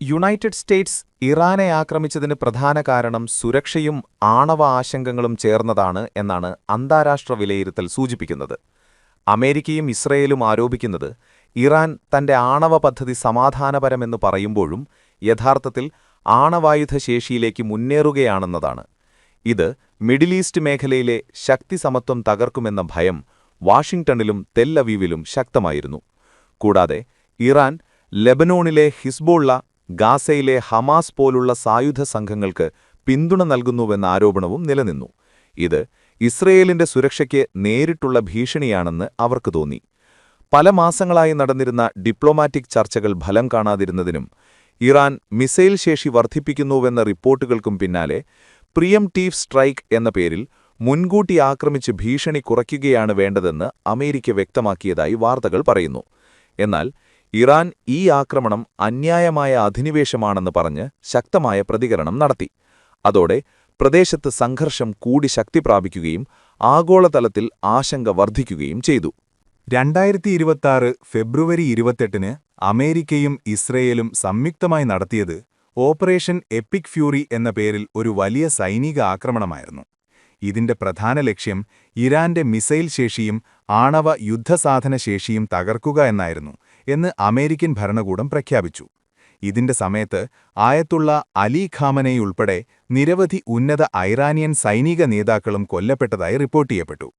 United States ഇറാനെ ആക്രമിച്ചതിന് പ്രധാന കാരണം സുരക്ഷയും ആണവ ആശങ്കകളും ചേർന്നതാണ് എന്നാണ് അന്താരാഷ്ട്ര വിലയിരുത്തൽ സൂചിപ്പിക്കുന്നത്. അമേരിക്കയും ഇസ്രയേലും ആരോപിക്കുന്നത് ഇറാൻ തന്റെ ആണവ പദ്ധതി സമാധാനപരമെന്ന് പറയുമ്പോഴും യഥാർത്ഥത്തിൽ ആണവായുധശേഷിയിലേക്ക് മുന്നേറുകയാണെന്നതാണ്. ഇത് മിഡിൽ ഈസ്റ്റ് മേഖലയിലെ ശക്തിസമത്വം തകർക്കുമെന്ന ഭയം വാഷിംഗ്ടണിലും തെൽ അവീവിലും ശക്തമായിരുന്നു. കൂടാതെ ഇറാൻ ലെബനോണിലെ ഹിസ്ബുള്ള, ഗാസയിലെ ഹമാസ് പോലുള്ള സായുധ സംഘങ്ങൾക്ക് പിന്തുണ നൽകുന്നുവെന്ന ആരോപണവും നിലനിന്നു. ഇത് ഇസ്രയേലിന്റെ സുരക്ഷയ്ക്ക് നേരിട്ടുള്ള ഭീഷണിയാണെന്ന് അവർക്ക് തോന്നി. പല മാസങ്ങളായി നടന്നിരുന്ന ഡിപ്ലോമാറ്റിക് ചർച്ചകൾ ഫലം കാണാതിരുന്നതിനും ഇറാൻ മിസൈൽ ശേഷി വർദ്ധിപ്പിക്കുന്നുവെന്ന റിപ്പോർട്ടുകൾക്കും പിന്നാലെ പ്രിയംപ്റ്റീവ് സ്ട്രൈക്ക് എന്ന പേരിൽ മുൻകൂട്ടി ആക്രമിച്ച് ഭീഷണി കുറയ്ക്കുകയാണ് വേണ്ടതെന്ന് അമേരിക്ക വ്യക്തമാക്കിയതായി വാർത്തകൾ പറയുന്നു. എന്നാൽ ഇറാൻ ഈ ആക്രമണം അന്യായമായ അധിനിവേശമാണെന്ന് പറഞ്ഞ് ശക്തമായ പ്രതികരണം നടത്തി. അതോടെ പ്രദേശത്ത് സംഘർഷം കൂടി ശക്തി പ്രാപിക്കുകയും ആഗോളതലത്തിൽ ആശങ്ക വർദ്ധിക്കുകയും ചെയ്തു. 2026 ഫെബ്രുവരി 28-ന് അമേരിക്കയും ഇസ്രയേലും സംയുക്തമായി നടത്തിയത് ഓപ്പറേഷൻ എപ്പിക് ഫ്യൂറി എന്ന പേരിൽ ഒരു വലിയ സൈനിക ആക്രമണമായിരുന്നു. ഇതിന്റെ പ്രധാന ലക്ഷ്യം ഇറാന്റെ മിസൈൽ ശേഷിയും ആണവ യുദ്ധസാധന ശേഷിയും തകർക്കുക എന്നായിരുന്നു എന്ന് അമേരിക്കൻ ഭരണകൂടം പ്രഖ്യാപിച്ചു. ഇതിന്റെ സമയത്ത് ആയത്തുള്ള അലി ഖാമനേയി ഉൾപ്പെടെ നിരവധി ഉന്നത ഐറാനിയൻ സൈനിക നേതാക്കളും കൊല്ലപ്പെട്ടതായി റിപ്പോർട്ട് ചെയ്യപ്പെട്ടു.